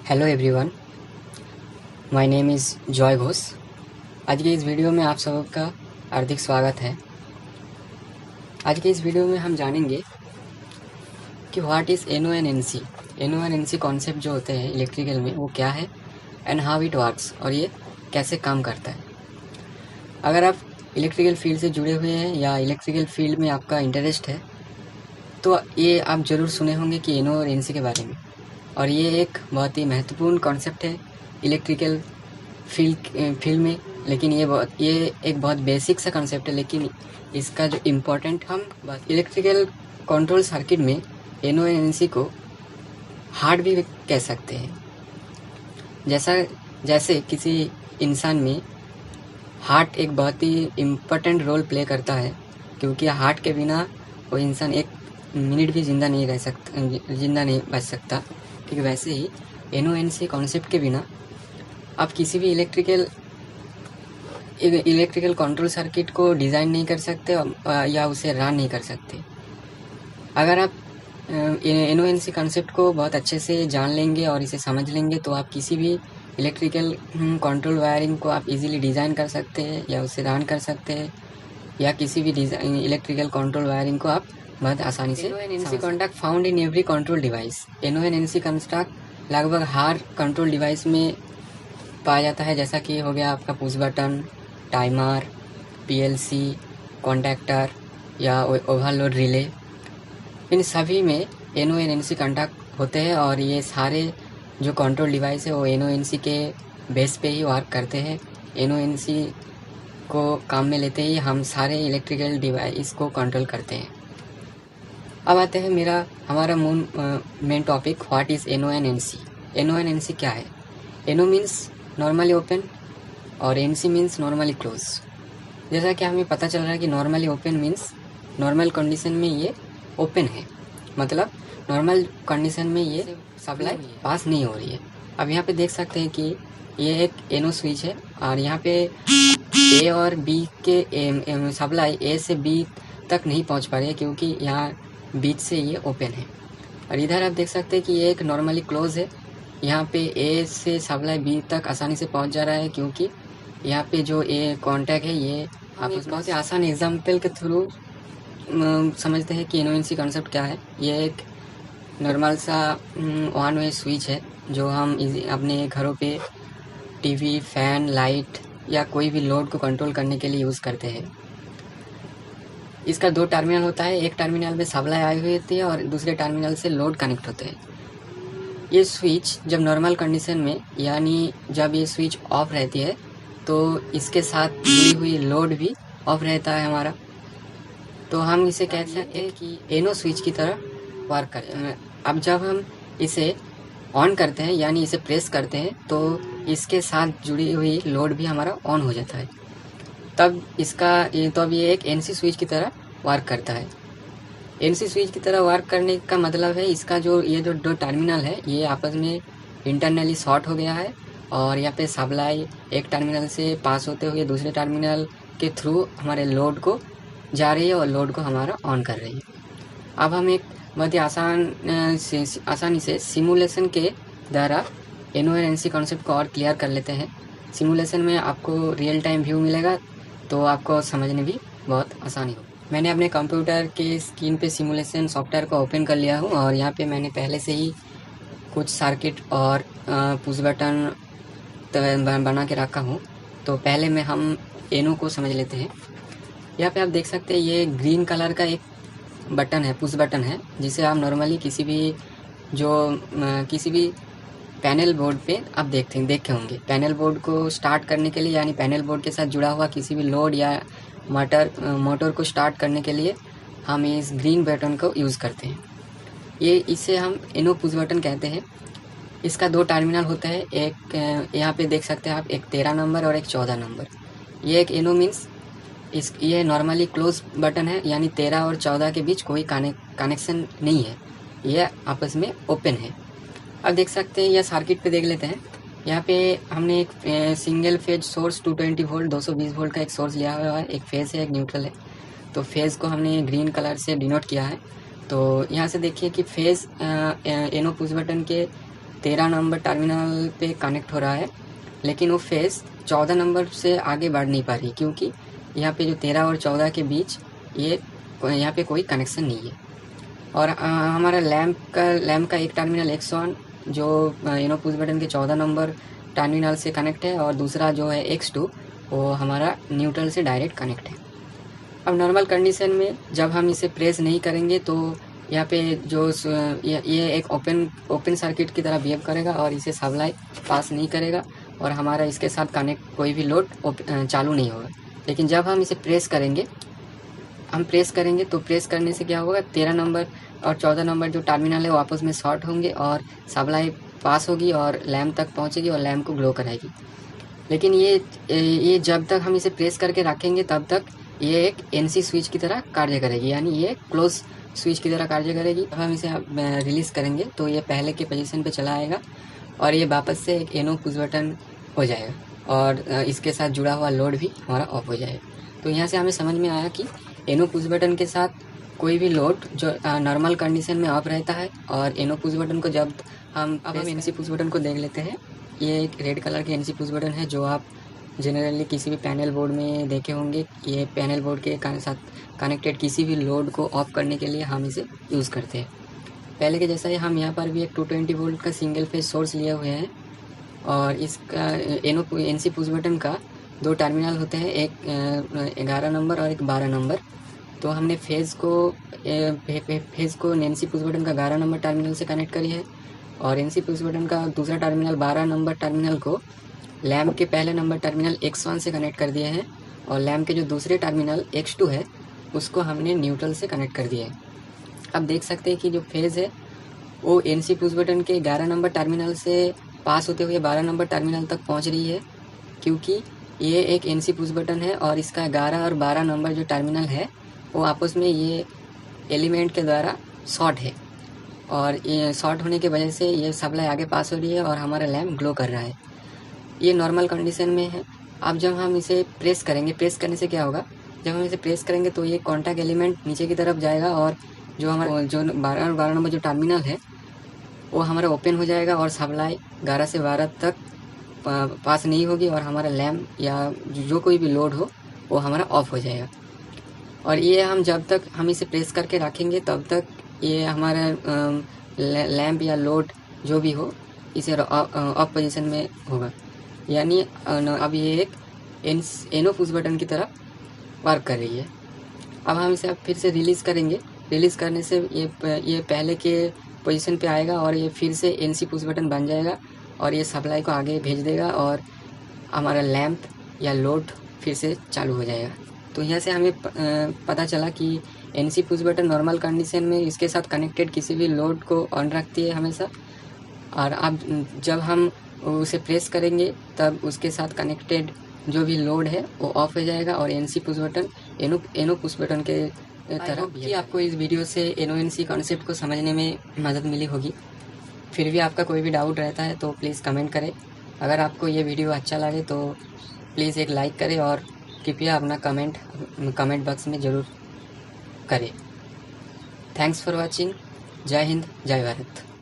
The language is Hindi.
Hello everyone, my name is Joy Ghosh. आज के इस वीडियो में आप सबका हार्दिक स्वागत है। आज के इस वीडियो में हम जानेंगे कि what is NO and NC. NO and NC concept जो होते हैं इलेक्ट्रिकल में वो क्या है एंड हाउ इट वर्क्स, और ये कैसे काम करता है। अगर आप इलेक्ट्रिकल फील्ड से जुड़े हुए हैं या इलेक्ट्रिकल फील्ड में आपका इंटरेस्ट है तो ये आप ज़रूर सुने होंगे कि एनओ और एनसी के बारे में। और ये एक बहुत ही महत्वपूर्ण कॉन्सेप्ट है इलेक्ट्रिकल फील्ड में। लेकिन ये एक बहुत बेसिक सा कॉन्सेप्ट है, लेकिन इसका जो इम्पोर्टेंट हम इलेक्ट्रिकल कंट्रोल सर्किट में एनओ एंड एनसी को हार्ट भी कह सकते हैं। जैसे किसी इंसान में हार्ट एक बहुत ही इम्पोर्टेंट रोल प्ले करता है, क्योंकि हार्ट के बिना वो इंसान एक मिनट भी जिंदा नहीं बच सकता। ठीक वैसे ही एनओ एनसी कॉन्सेप्ट के बिना आप किसी भी इलेक्ट्रिकल कंट्रोल सर्किट को डिज़ाइन नहीं कर सकते या उसे रन नहीं कर सकते। अगर आप एनओ एनसी कॉन्सेप्ट को बहुत अच्छे से जान लेंगे और इसे समझ लेंगे तो आप किसी भी इलेक्ट्रिकल कंट्रोल वायरिंग को आप इजीली डिज़ाइन कर सकते हैं या उसे रन कर सकते हैं, या किसी भी इलेक्ट्रिकल कंट्रोल वायरिंग को आप बहुत आसानी से। NO and NC contact found in every control device. NO and NC contact लगभग हर कंट्रोल डिवाइस में पाया जाता है, जैसा कि हो गया आपका push button, timer, PLC, contactor या ओवरलोड रिले। इन सभी में एनओ एंड एनसी कॉन्टैक्ट होते हैं और ये सारे जो कंट्रोल डिवाइस है वो एनओ एनसी के बेस पे ही वर्क करते हैं। एनओ एनसी को काम में लेते ही हम सारे इलेक्ट्रिकल डिवाइस को कंट्रोल करते हैं। अब आते हैं हमारा main topic, what is NO and NC. NO and NC क्या है? एनओ मीन्स नॉर्मली ओपन और एनसी मीन्स नॉर्मली क्लोज। जैसा कि हमें पता चल रहा है कि normally open means normal condition में ये ओपन है, मतलब नॉर्मल कंडीशन में ये सप्लाई पास नहीं हो रही है। अब यहाँ पे देख सकते हैं कि ये एक एनओ स्विच है और यहाँ पे ए और बी के सप्लाई ए से बी तक नहीं पहुँच पा रही है, क्योंकि यहाँ बीच से ये ओपन है। और इधर आप देख सकते हैं कि ये एक नॉर्मली क्लोज है। यहाँ पे ए से सप्लाई बी तक आसानी से पहुँच जा रहा है, क्योंकि यहाँ पे जो ए कॉन्टैक्ट है ये आप बहुत ही आसान एग्जाम्पल के थ्रू समझते हैं कि एनओ एनसी कॉन्सेप्ट क्या है। ये एक नॉर्मल सा वन वे स्विच है जो हम अपने घरों पे टीवी, फैन, लाइट या कोई भी लोड को कंट्रोल करने के लिए यूज़ करते हैं। इसका दो टर्मिनल होता है, एक टर्मिनल में सप्लाई आई हुई होती है और दूसरे टर्मिनल से लोड कनेक्ट होते हैं। ये स्विच जब नॉर्मल कंडीशन में, यानी जब ये स्विच ऑफ रहती है तो इसके साथ जुड़ी हुई लोड भी ऑफ रहता है हमारा। तो हम इसे कह सकते हैं कि एनओ स्विच की तरह वर्क करता है। अब जब हम इसे ऑन करते हैं, यानी इसे प्रेस करते हैं, तो इसके साथ जुड़ी हुई लोड भी हमारा ऑन हो जाता है। तब ये एक एनसी स्विच की तरह वर्क करता है। एनसी स्विच की तरह वर्क करने का मतलब है इसका जो दो टर्मिनल है ये आपस में इंटरनली शॉर्ट हो गया है और यहाँ पे सप्लाई एक टर्मिनल से पास होते हुए दूसरे टर्मिनल के थ्रू हमारे लोड को जा रही है और लोड को हमारा ऑन कर रही है। अब हम एक बहुत ही आसानी से सिमुलेशन के द्वारा एनओ एंड एनसी कॉन्सेप्ट को और क्लियर कर लेते हैं। सिमुलेशन में आपको रियल टाइम व्यू मिलेगा तो आपको समझने भी बहुत आसानी हो। मैंने अपने कंप्यूटर के स्क्रीन पे सिमुलेशन सॉफ्टवेयर को ओपन कर लिया हूँ और यहाँ पे मैंने पहले से ही कुछ सर्किट और पुश बटन बना के रखा हूँ। तो पहले हम एनओ को समझ लेते हैं। यहाँ पे आप देख सकते हैं ये ग्रीन कलर का एक बटन है, पुश बटन है, जिसे आप नॉर्मली किसी भी पैनल बोर्ड पे आप देखे होंगे। पैनल बोर्ड को स्टार्ट करने के लिए, यानी पैनल बोर्ड के साथ जुड़ा हुआ किसी भी लोड या मोटर को स्टार्ट करने के लिए हम इस ग्रीन बटन को यूज़ करते हैं। इसे हम एनओ पुश बटन कहते हैं। इसका दो टर्मिनल होता है, एक यहाँ पे देख सकते हैं आप, एक 13 नंबर और एक 14 नंबर। ये एक एनओ मीन्स ये नॉर्मली क्लोज बटन है, यानी 13 और 14 के बीच कोई कनेक्शन नहीं है, ये आपस में ओपन है। अब देख सकते हैं यह सर्किट पे देख लेते हैं। यहाँ पे हमने एक single phase source 220 volt 220 volt का एक सोर्स लिया हुआ है, एक फेज है एक न्यूट्रल है। तो फेज को हमने ग्रीन कलर से डिनोट किया है। तो यहाँ से देखिए कि फेज एनओ पुश बटन के 13 नंबर टर्मिनल पे कनेक्ट हो रहा है, लेकिन वो फेज़ 14 नंबर से आगे बढ़ नहीं पा रही, क्योंकि यहाँ पे जो 13 और 14 के बीच यहाँ पे कोई कनेक्शन नहीं है। और हमारा लैम्प का एक टर्मिनल X1 जो इनो पुश बटन के 14 नंबर टर्मिनल से कनेक्ट है, और दूसरा जो है X2 वो हमारा न्यूट्रल से डायरेक्ट कनेक्ट है। अब नॉर्मल कंडीशन में जब हम इसे प्रेस नहीं करेंगे तो यहाँ पे जो ये एक ओपन सर्किट की तरह बिहेव करेगा और इसे सप्लाई पास नहीं करेगा, और हमारा इसके साथ कनेक्ट कोई भी लोड चालू नहीं होगा। लेकिन जब हम इसे प्रेस करेंगे तो प्रेस करने से क्या होगा, 13 नंबर और 14 नंबर जो टर्मिनल है वो आपस में शॉर्ट होंगे और सप्लाई पास होगी और लैम्प तक पहुंचेगी और लैम्प को ग्लो कराएगी। लेकिन ये जब तक हम इसे प्रेस करके रखेंगे तब तक ये एक NC स्विच की तरह कार्य करेगी, यानी ये क्लोज स्विच की तरह कार्य करेगी। जब हम इसे रिलीज़ करेंगे तो ये पहले के पोजीशन पे चला आएगा और ये वापस से एक इनो पुश बटन हो जाएगा और इसके साथ जुड़ा हुआ लोड भी हमारा ऑफ हो जाएगा। तो यहाँ से हमें समझ में आया कि इनो पुश बटन के साथ कोई भी लोड जो नॉर्मल कंडीशन में ऑफ रहता है, और इनो पुश बटन को जब हम NC पुश बटन को देख लेते हैं। ये एक रेड कलर की NC पुश बटन है जो आप जनरली किसी भी पैनल बोर्ड में देखे होंगे। ये पैनल बोर्ड के साथ कनेक्टेड किसी भी लोड को ऑफ करने के लिए हम इसे यूज़ करते हैं। पहले के जैसा ही हम यहाँ पर भी एक 220 वोल्ट का सिंगल फेज सोर्स लिए हुए हैं, और इसका NC पुश बटन का 2 टर्मिनल होते हैं, एक 11 नंबर और एक 12 नंबर। तो हमने फेज़ को NC पुश बटन का 11 नंबर टर्मिनल से कनेक्ट करी है, और NC पुश बटन का दूसरा टर्मिनल 12 नंबर टर्मिनल को लैम्प के पहले नंबर टर्मिनल X1 से कनेक्ट कर दिए हैं, और लैम्प के जो दूसरे टर्मिनल X2 है उसको हमने न्यूट्रल से कनेक्ट कर दिया है। अब देख सकते हैं कि जो फेज़ है वो NC पुश बटन के 11 नंबर टर्मिनल से पास होते हुए 12 नंबर टर्मिनल तक पहुंच रही है, क्योंकि ये एक NC पुश बटन है और इसका 11 और 12 नंबर जो टर्मिनल है वो आपस में ये एलिमेंट के द्वारा शॉर्ट है, और ये शॉर्ट होने की वजह से ये सप्लाई आगे पास हो रही है और हमारा लैम्प ग्लो कर रहा है। ये नॉर्मल कंडीशन में है। अब जब हम इसे प्रेस करेंगे, प्रेस करने से क्या होगा, जब हम इसे प्रेस करेंगे तो ये कॉन्टैक्ट एलिमेंट नीचे की तरफ जाएगा, और जो हमारा जो 12 नंबर जो टर्मिनल है वो हमारा ओपन हो जाएगा और सप्लाई 11 से 12 तक पास नहीं होगी, और हमारा लैम्प या जो कोई भी लोड हो वो हमारा ऑफ हो जाएगा। और ये हम जब तक हम इसे प्रेस करके रखेंगे तब तक ये हमारा लैम्प या लोड जो भी हो इसे ऑफ पोजीशन में होगा, यानी अब ये एक इनो पुश बटन की तरह वर्क कर रही है। अब हम इसे फिर से रिलीज़ करेंगे, रिलीज़ करने से ये पहले के पोजीशन पे आएगा और ये फिर से NC पुश बटन बन जाएगा और ये सप्लाई को आगे भेज देगा और हमारा लैम्प या लोड फिर से चालू हो जाएगा। तो यहाँ से हमें पता चला कि NC push button normal condition में इसके साथ कनेक्टेड किसी भी लोड को ऑन रखती है हमेशा, और अब जब हम उसे प्रेस करेंगे तब उसके साथ कनेक्टेड जो भी लोड है वो ऑफ हो जाएगा और NC पुश बटन इनो पुश बटन के तरह कि आपको इस वीडियो से NONC कॉन्सेप्ट को समझने में मदद मिली होगी। फिर भी आपका कोई भी डाउट रहता है तो प्लीज़ कमेंट करें। अगर आपको ये वीडियो अच्छा लगे तो प्लीज़ एक लाइक करें और कृपया अपना कमेंट बॉक्स में ज़रूर करें। Thanks for watching. जय हिंद, जय भारत।